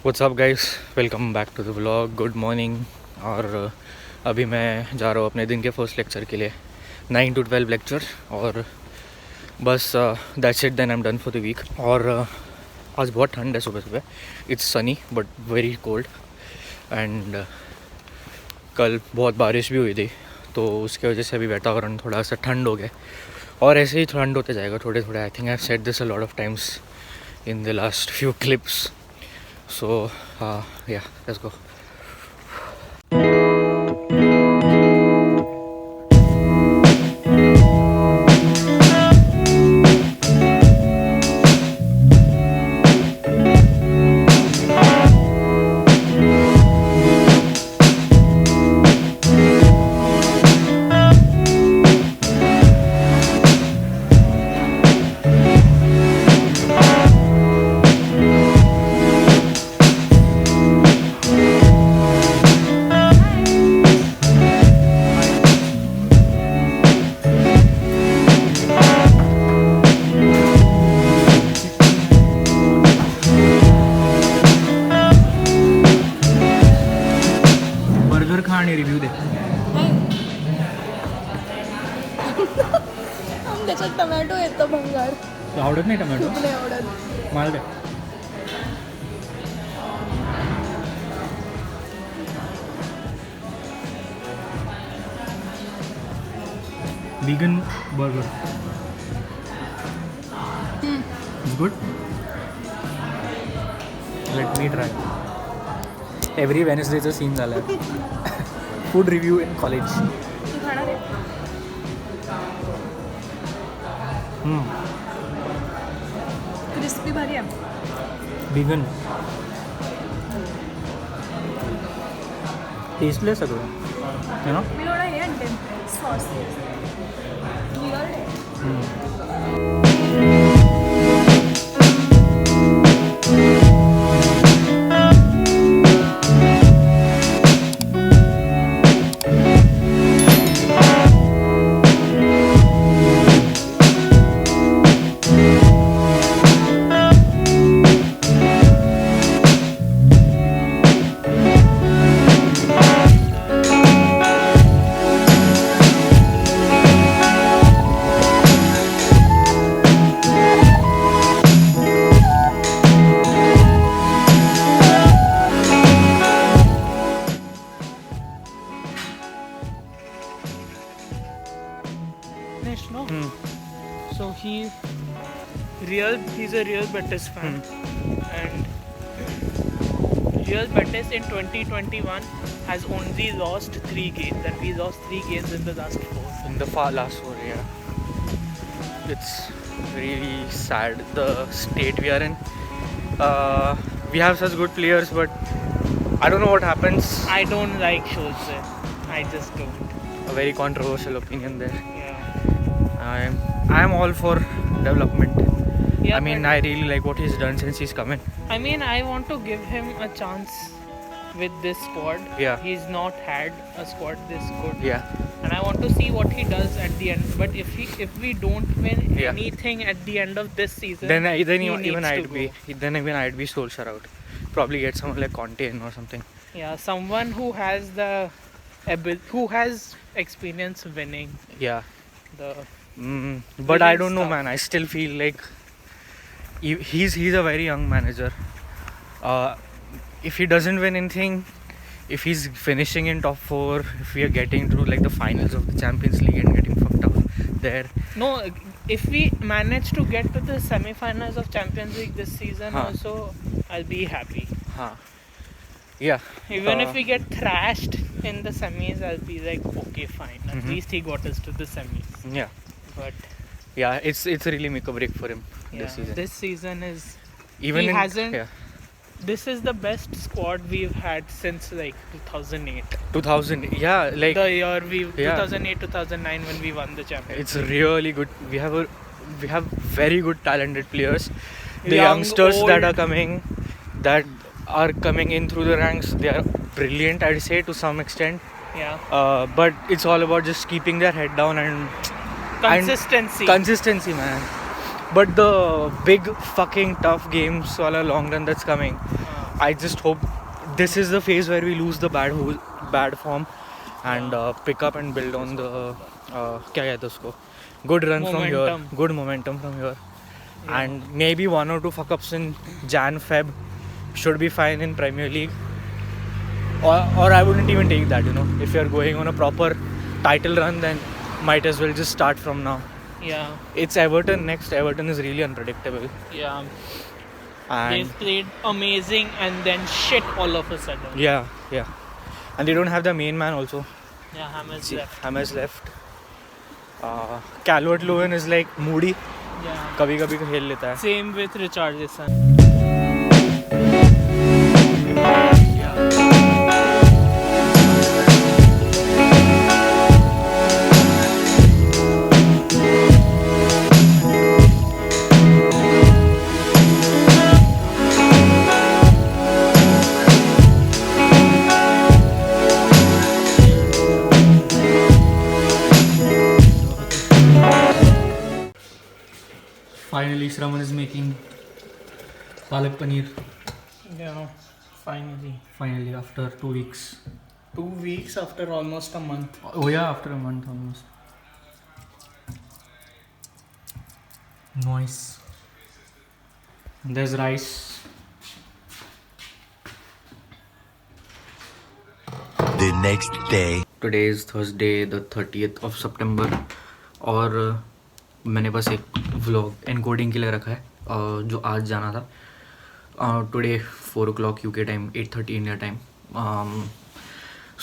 What's up guys, welcome back to the vlog. Good morning. और अभी मैं जा रहा हूँ अपने दिन के फर्स्ट लेक्चर के लिए. 9 to 12 लेक्चर और बस that's it. Then I am done for the week. और आज बहुत ठंड है सुबह सुबह. It's sunny but very cold. And कल बहुत बारिश भी हुई थी, तो उसकी वजह से अभी वातावरण थोड़ा सा ठंड हो गया. और ऐसे ही ठंड होते जाएगा थोड़े थोड़े. I think I have said this a lot of times in the last few clips. So yeah, let's go. Burger खाणे रिव्ह्यू दे. त्याच्यात टमॅटो येतो भंगार. आवडत नाही टोमॅटो? खूप नाही आवडत. मला दे. vegan burger. It's good. Let me try. Every Wednesdayचा सीन झाला आहे. Food review in college. तू खाणार आहे? क्रिस्पी भारी आहे. vegan. टेस्टलेस सगळं, यू नो. मी थोडा हे आणते sauce. No. So he's a Real Betis fan, and Real Betis in 2021 has only lost 3 games, and we lost 3 games in the last 4. In the last 4, yeah. It's really sad the state we are in. We have such good players, but I don't know what happens. I don't like Scholze. I just don't. A very controversial opinion there. Yeah. I am all for development. Yeah. I mean, I really like what he's done since he's come in. I mean, I want to give him a chance with this squad. Yeah. He's not had a squad this good. Yeah. And I want to see what he does at the end. But if we don't win Yeah. anything at the end of this season, Then he even needs I'd to be go. then even I'd be Solskjaer out. Probably get someone like Conte in or something. Yeah, someone who has who has experience winning Yeah. the. But I don't know, stuff. man. I still feel like he's a very young manager. If he doesn't win anything, if he's finishing in top 4, if we are getting to like the finals of the Champions League and getting fucked up there. No, if we manage to get to the semi-finals of Champions League this season also, I'll be happy. Yeah. Even if we get thrashed in the semis, I'll be like, okay, fine. At least he got us to the semis. Yeah. But Yeah, it's really make or break for him yeah, this season. is Even he in, hasn't. Yeah. This is the best squad we've had since like 2008. 2000. Yeah, like The year 2008 Yeah. 2009 when we won the championship. it's really good. We have very good talented players. The Young, youngsters that old. are coming in through the ranks, they are brilliant, I'd say, to some extent. Yeah. But it's all about just keeping their head down and Consistency. Man. But the big fucking tough games wala long run that's coming, I just hope this is the phase where we lose the bad form and pick up and build on the क्या कहते हैं उसको, good run from here, Momentum. good momentum from here, and maybe 1 or 2 fuck ups in Jan Feb should be fine in Premier League. Or I wouldn't even take that, you know. If you're going on a proper title run, then might as well just start from now. Yeah, It's Everton next. Everton is really unpredictable. yeah. And They've played amazing and then shit all of a sudden. yeah. And they don't have the main man also. Yeah, Hammers See, left. Hammers left. Calvert-Lewin is like moody. Yeah. कभी कभी खेल लेता है. Same with Richarlison. Finally, Shravan is making palak paneer. Yeah, finally. Finally, after 2 weeks. 2 weeks after almost a month. Oh yeah, after a month almost. Nice. There's rice. The next day. Today is Thursday, the 30th of September. और मैंने बस एक vlog encoding के लिए रखा है जो आज जाना था. Today 4 o'clock UK time, 8:30 India time.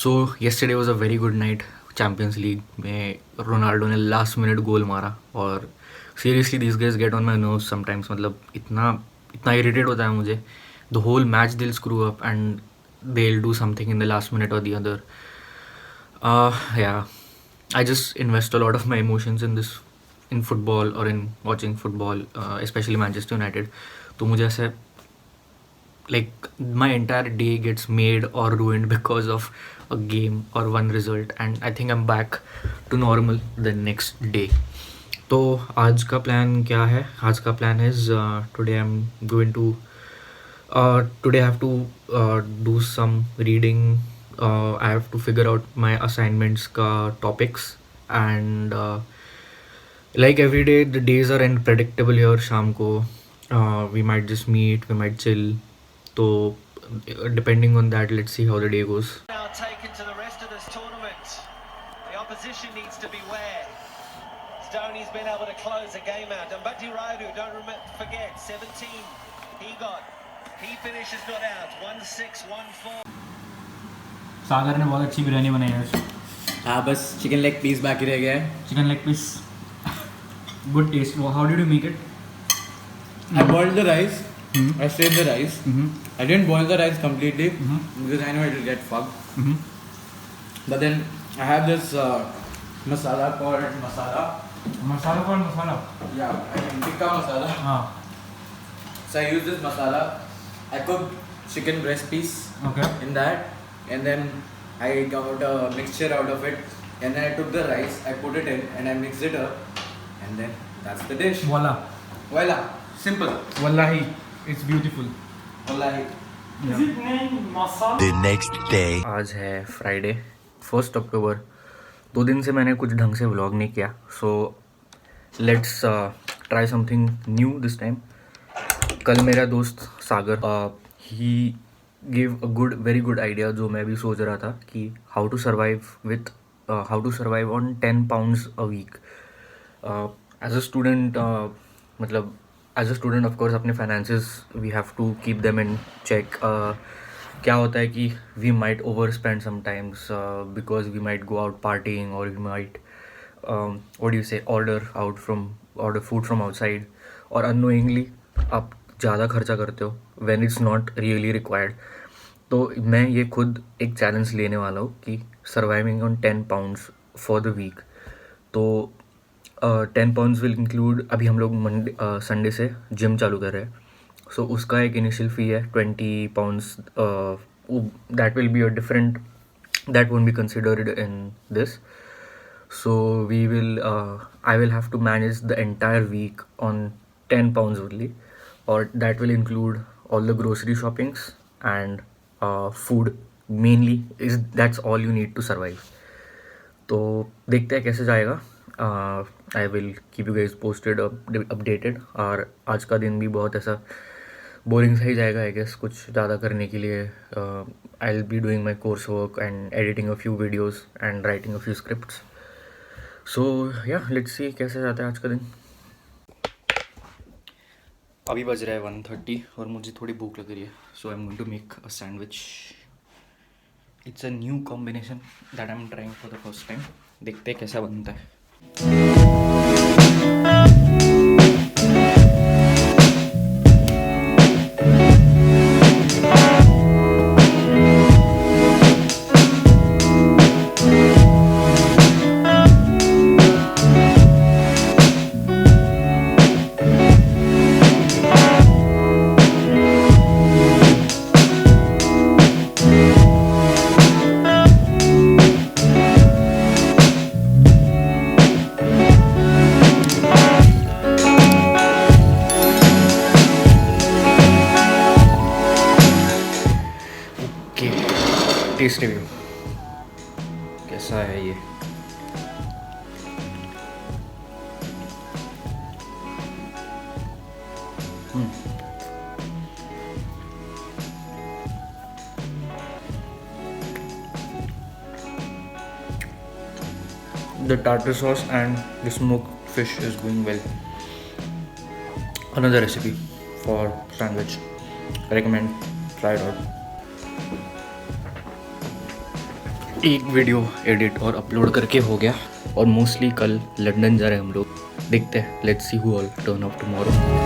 So yesterday was a very good night. Champions League में रोनाल्डो ने लास्ट मिनट गोल मारा और seriously this guys get on my nerves sometimes. मतलब इतना इरिटेट होता है मुझे. The whole match they'll screw up and they will do something in the last minute और the other. Yeah, I just invest a lot of my emotions in football or in watching football, especially Manchester United. तो मुझे ऐसे like my entire day gets made or ruined because of a game or one result, and I think I'm back to normal the next day. तो आज का plan क्या है? आज का plan is today I'm going to today I have to do some reading. I have to figure out my assignments ka topics, and like every day the days are unpredictable here. Sham ko we might just meet, we might chill. So depending on that, let's see how the day goes. Now taken to the rest of this tournament. The opposition needs to beware. Stoney's been able to close the game out. And Mbati Raidu, don't forget, 17 he got. He finishes not out. 1-6, 1-4. सागर ने बहुत अच्छी बिरयानी बनाई है आज. हाँ बस chicken leg piece बाकी रह गया है. Chicken leg piece, good taste. How did you make it? I boiled the rice. I strained the rice. I didn't boil the rice completely because I know it will get fucked. But then I have this masala called masala. मसाला कौन मसाला? Yeah, I mean tikka masala. हाँ. So I use this masala. I cooked chicken breast piece Okay. in that, and then I got a mixture out of it, and then I took the rice, I put it in, and I mixed it up, and then that's the dish. वाला. Voila, simple. Wallahi, it's beautiful. Wallahi. The next day. आज है Friday 1 अक्टूबर. 2 दिन से मैंने कुछ ढंग से vlog नहीं किया, so let's try something new this time. कल मेरा दोस्त Sagar he give a very good idea जो मैं भी सोच रहा था कि how to survive on 10 pounds a week. As a student मतलब एज अ स्टूडेंट ऑफकोर्स अपने finances we have to keep them in check. क्या होता है कि we might over spend sometimes because we might go out partying और we might what you से order food from outside, और unknowingly आप ज़्यादा खर्चा करते हो when it's not really required. तो मैं ये खुद एक चैलेंज लेने वाला हूँ कि surviving on 10 pounds for the week. तो 10 pounds विल इंक्लूड, अभी हम लोग संडे से जिम चालू कर रहे हैं, सो उसका एक इनिशियल फ़ी है 20 pounds. That will be a different, that won't be considered in this. So I will have to manage the entire week on 10 pounds only, or that will include all the grocery shoppings and food mainly is that's all you need to survive. तो देखते हैं कैसे जाएगा. I will keep you guys posted updated. और आज का दिन भी बहुत ऐसा बोरिंग सा ही जाएगा आई गेस. कुछ ज़्यादा करने के लिए I will be doing my course work and editing a few videos and writing a few scripts. So yeah let's सी कैसे जाता है आज का दिन. अभी बज रहा है 1:30 और मुझे थोड़ी भूख लग रही है. So I am going to make a sandwich. It's a new combination that I am trying for the first time. देखते हैं कैसा बनता है. टेस्ट रिव्यू कैसा है ये. The tartar sauce and the smoked fish is going well. Another recipe for sandwich. Recommend. Try it out. एक video edit और अपलोड करके हो गया और मोस्टली कल लंदन जा रहे हैं हम लोग. देखते हैं. Let's see who all turn up tomorrow.